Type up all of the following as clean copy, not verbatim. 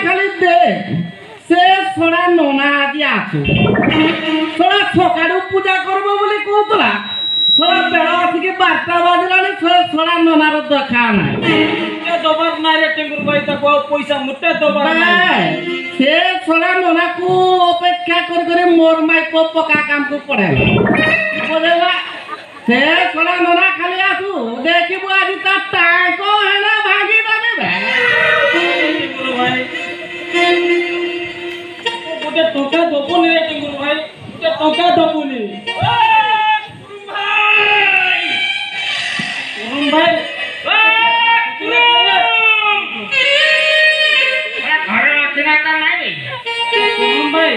खाली दे से सोड़ा नोना आदि आसु सोड़ा सकाळू पूजा करबो बोली कहतला सोड़ा बेला आसिके 12टा बाजलानी सोड़ा नोनार देखा नाही मुट्टे दबार नाही रे टेंगुर भाई ताको पैसा मुट्टे दबार नाही से सोड़ा नोना को अपेक्षा कर मोर माई को पका काम को पड़ेला बोलेला से सोड़ा नोना खाली आसु देखिबो आज ता ताय को हेना भागी दाने बे टेंगुर भाई गोटे टका दबोनी रे टेंगुर भाई गोटे टका दबोनी कुरुम भाई कुरुम भाई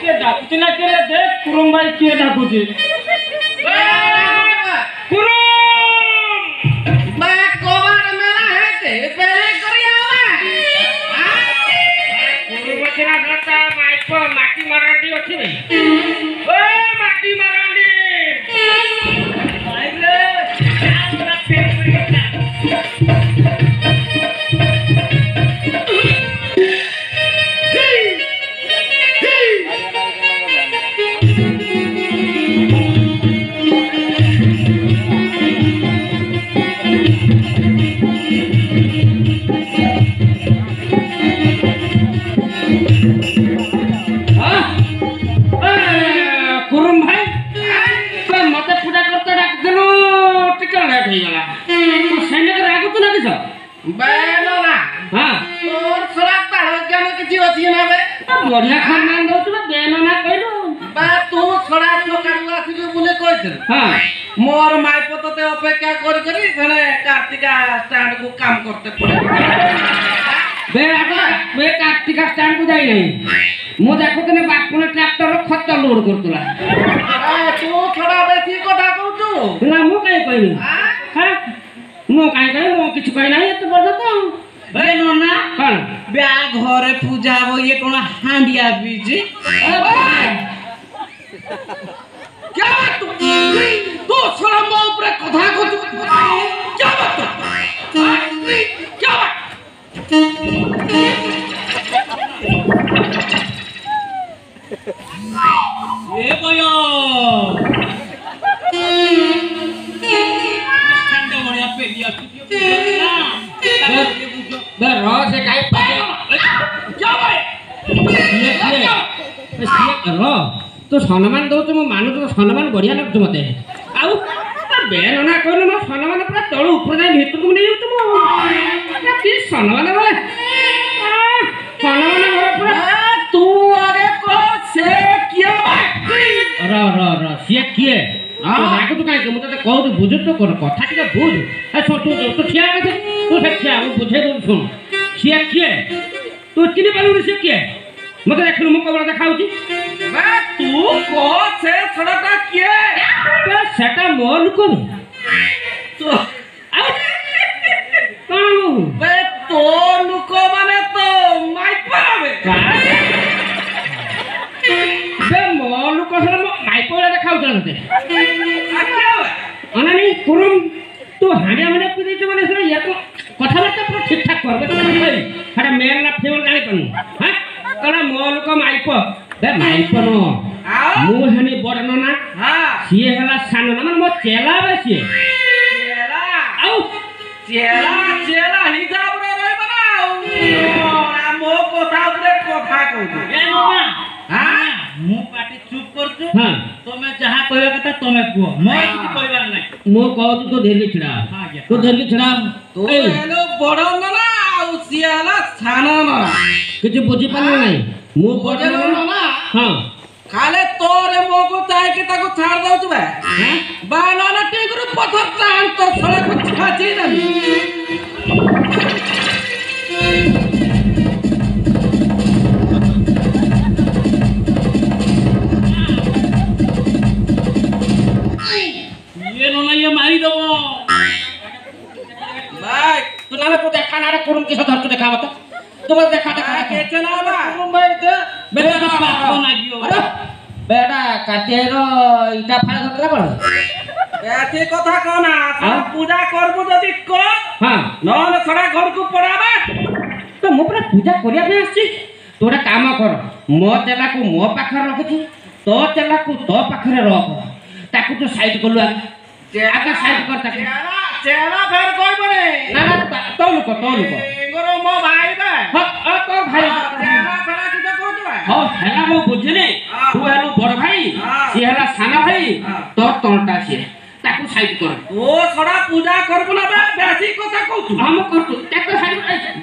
के डाकुची ना के देख कुरुम भाई के डाकुची कुरुम बा कोबार मेला है ते पहले करियावा कुरुम बचना धरता माइको माटी मारांडी अछि भाई ओ माटी मारांडी भाई रे पूरा फेर करिया कुरुम भाई तो मते पूजा करते डाक देनु टिकल लेट हो गला तो सैनिक रागु तो ना किस बेलो ना हां तोर सोड़ा ताळ ज्ञान किछि अछि ना बे बढ़िया खानदान दो तो बेनो ना कहलु बा तू सोड़ा सकाळू आसिके बोले कहथिल हां मोर माई पतते अपेक्षा करी सने कार्तिका स्टैंड को काम करते पड़े बे कार्तिक स्टैंड को जाई नहीं मु देखो तने बापुने ट्रैक्टर खत लोड करतला तू थोड़ा बेसी कथा कहतु ना मु काई कहनी हां मु काई कहि मु किछ कहि नाही एत बड़ तो बे नोना कोन ब्या घरे पूजा हो ये कोन हांडिया बीजी क्या बात तू सोड़ा मो ऊपर कथा कहतु क्या बात क्या बात ए बयो स्टैंड बढ़िया पे दिया बे रो से काई क्या भाई ये रो तो सम्मान दो तो मानु तो सम्मान बढ़िया लगतो मते आउ बेनो ना कहलो म सम्मान पूरा तळ ऊपर जाई भीतर को नहीं तुम की सम्मान बोले सम्मान बोले पूरा तू आगे को से क्या रो से किए तो राग तो काई मते कहू तो बुझ तो कर कथा टिका बुझ ए छोटू तो ठिया के तू से ठिया मु बुझे दो सुन से किए तू चिनी पालु से किए मते देखलु मु कबरा देखाउची बे तू को से सड़का किए तो सेटा मोल को तो आ काऊ बे तो लुको माने तो माई पावे बे मोल को से माई पोला देखाउचनते क्या अनानी कुरुम तू हांडिया माने पी देछ माने से या तो कथा बात पूरा ठीक ठाक करबे भाई हटा मेल ना फेमल जानि पनु हां कला मोल को माइप बे माइप नो मु हनी बडनो ना हां सिए हला सानो ना मो चेला बे सिए चेला आउ चेला हिसाब रे रही बनाओ ना मो कथा रे कथा कहू ए नोना हां मु पाटी चुप करछु हां तमे जहा कहबा कथा तमे कुओ मोय किछ कहबार नै मो कहू तो धीरे छिड़ा तो धीरे छिड़ा तो हेलो बड़ो ना आउ सियाला छानो ना किछ बुझी पालो नै मु बड़ो ना हां खाले तोरे मो को चाहे के ताको छाड़ दउ तबे हैं बाना ना टिगरु पत्थर टान तो सड़क को छाची ना ये नो ना ये मारी दबो भाई तू ना तो देखा ना कुरुम के साथ तो देखा मत तुम देखा के चला बा तुम भाई तो बेटा बाप ना गियो अरे बेटा काटेरो इटा फाड़ धरला पड़ एथि कथा कहना पूजा करबो जदी कर हां नहले सड़ा घर को पड़ाबे तो मो पूरा पूजा करिया पे आछि तो गोटे काम कर मो चेला को मो पाखरे रखिछु तो चेला को तो पाखरे रख ताकू तो साइड कलु आगे साइड कर ताकू चेला फेर कोई बने ना ना तो लुक गोरो मो भाई बे हाँ तो भाई चेला फेरा किते कहत बे हाँ हेला मो बुझिनी तू हेलु बड़ भाई सी हेला साना भाई तो तोटा सी ताकू साइड कर ओ थोड़ा पूजा करबो ना बे बेसी কথা कहू हम करतु ताकू साइड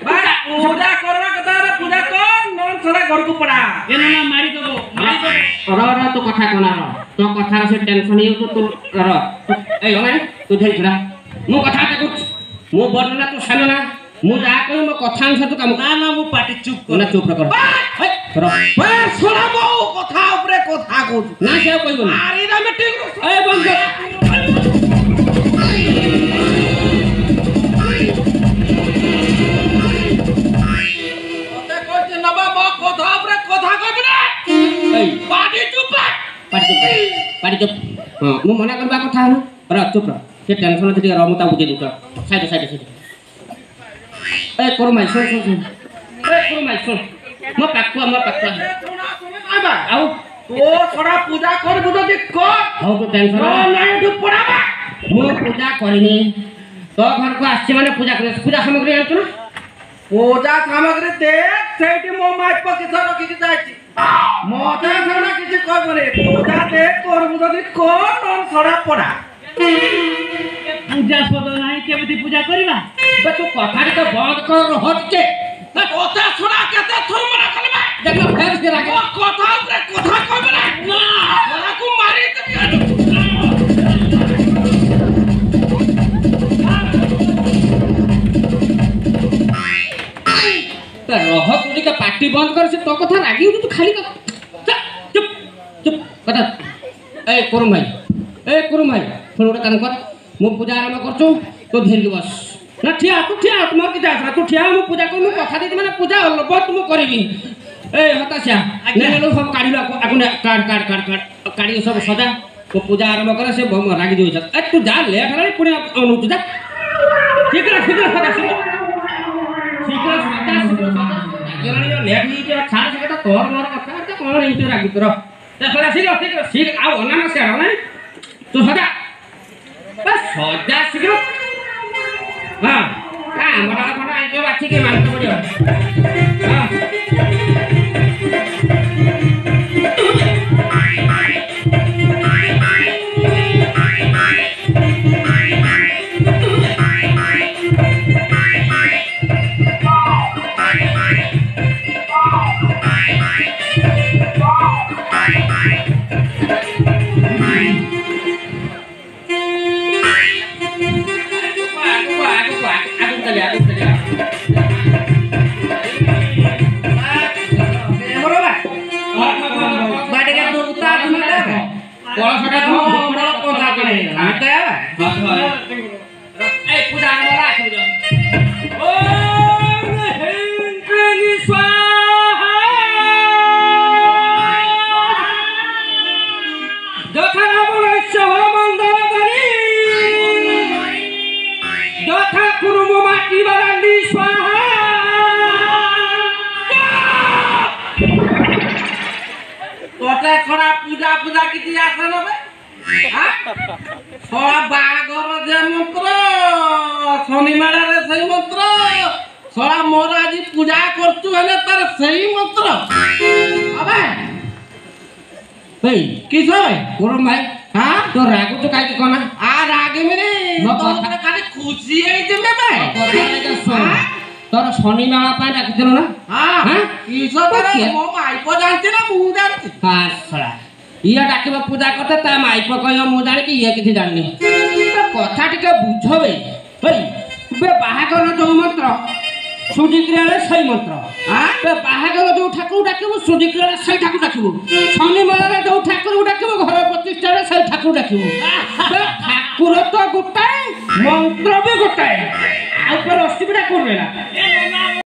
बा पूजा करबा कथा रे पूजा कर नन थोड़ा घर को पड़ा ଏ ନା ମାରି ଦବ र तो कथा कोना तो कथा से टेंशन ही तो र ए ओने तू धरि छड़ा मो कथा ताकू मो बडना तो सानना मु जा कहि मो कथा अनुसार तो काम ନା ନା ମୁଁ ପାଟି ଚୁପ୍ କର ना चुप कर र बे सोना मो कथा ऊपर कथा कहू ना से कहबो ना आरी रा में ठीक ए बंद ओते कहते नबा मो कथा ऊपर कथा कहबे ना ए पाटी चुप पाटी चुप हां मु मना करबा कथा न र चुप र से टेंशन से र मु ता बुझे दु साइड ए कर माई सुन ए कर माई सुन मो पाकुआ आबा आउ ओ थोड़ा पूजा करबो तो देख हो तो टेंशन नहीं उठ पड़ाबा मो पूजा करिनी तो घर को आछि माने पूजा करे पूजा सामग्री आछु ना पूजा सामग्री देख सेठी मो माइक पर किछ रखि के जाइछि मोटा सारा किछ कहबो रे पूजा देख करबो तो देख नन थोड़ा पड़ा ପୂଜା ସଦ ନାହିଁ କେମିତି ପୂଜା କରିବା बे तू कथा तो बंद कर हट के कथा सुना केते थुर मना करबा देखो फेर से राखे ओ कथा ऊपर कथा कहबे ना थोड़ा को मारी दे तो रह तुली का पार्टी बंद कर से तो कथा रागी तू खाली चुप चुप कथा ए कुरुम भाई सुन गोटे काम कर मु पूजा आरंभ करछु तो धीर बस ना ठिया तू मोर के जास तू ठिया मु पूजा को मु कथा दे माने पूजा बहुत मु करबी ए हतासिया ने लो सब काढिला आगुने काट काढी सब सजा तो पूजा आरंभ करे से रागी जोइ ए तू जा लेट हला पुणे अनु तू जा शीघ्र सजा लेट ही जे छाड़ से कथा तोर मोर कथा त कोन ही रागी तोर ते शीघ्र आ ओना से ना तू सजा बस सजा शीघ्र हां हमरा कोना आइतो बाची के मानतो पड़ियो हां थोड़ा पूजा किती आसन बे हां थोड़ा बागर जे मंत्र शनि मेला रे सही मंत्र थोड़ा मोर आज पूजा करतु हेले तार सही मंत्र अबे भाई किस भाई कुरुम भाई हां तो रागु तो काई कोना आ रागे मेरे तो खाली खुशी है जे में भाई तोर शनि मेला पाए डाकिथिलो ना हां किस भाई मो माई को जानते ना मु जानते हां सला ये डाकिबा पूजा करते ता माई को कहियो मु जानि कि ये किछि जाननी तो कथा टिके बुझबे भाई बे बाहागर जो मंत्र सुजिक्रियाले सही मंत्र हां बे बाहागर जो ठाकुर डाकिबो सुजिक्रियाले सही ठाकुर डाकिबो शनि मेला जो ठाकुर डाकिबो घर प्रतिष्ठा रे सही ठाकुर डाकिबो बे ठाकुर तो गोटाए मंत्र भी गोटाए आ ऊपर अस्तिबिडा करबेला